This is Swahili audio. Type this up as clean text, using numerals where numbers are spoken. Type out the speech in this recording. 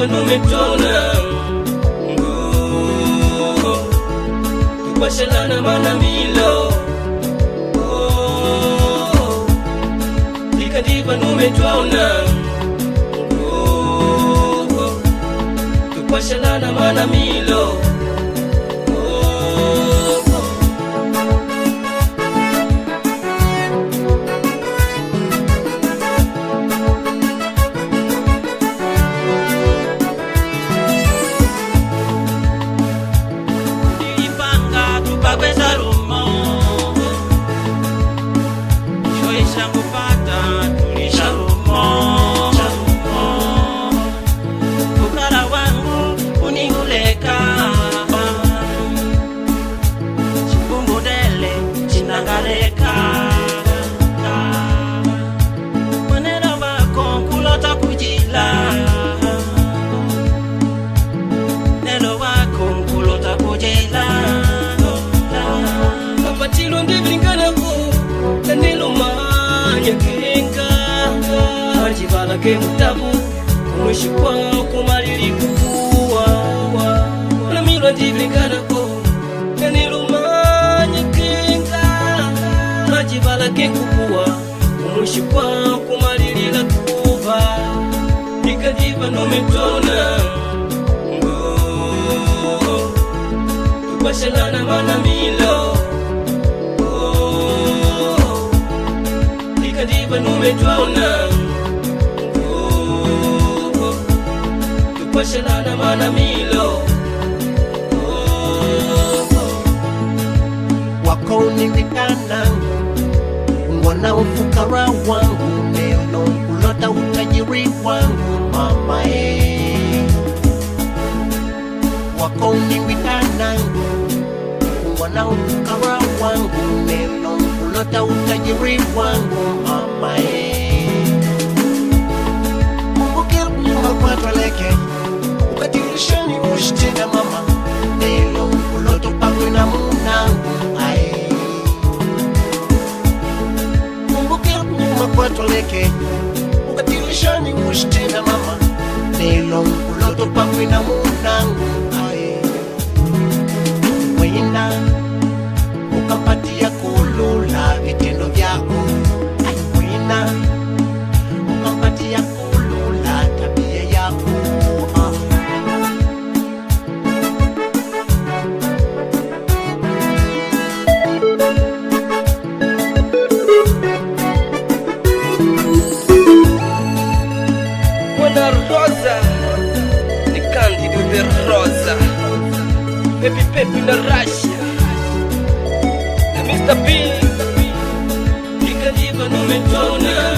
Ikadiva numetona Tupashalana manamilo Ikadiva numetona Tupashalana manamilo Ke mutabu kumwishi kwao kumalili kukuwa na milo jiblikana ko kanilumanya kenga majibala ke kukuwa kumwishi kwao kumalili la kuva Ikadiva numetona Tupashalana manamilo Ikadiva numetona Tupashalana manamilo Wakoni vitana Mwana ufukara wangu Neno kulota utajiri wangu mama Wakoni vitana Mwana ufukara wangu Neno kulota utajiri wangu mama Mungu kirni makwatwaleke Ukatilishani ushtena mama Nelo uloto pangwe na munangu ae Mungu kirni makwatwaleke Ukatilishani ushtena mama Nelo uloto pangwe na munangu ae Wenda ukapatia kulula vitendo vyako Ay wenda ukapatia kulula tabia yako Mwana Rosa ni Candido de Rosa Pepi na Russia na Mr. B Ikadiva numetona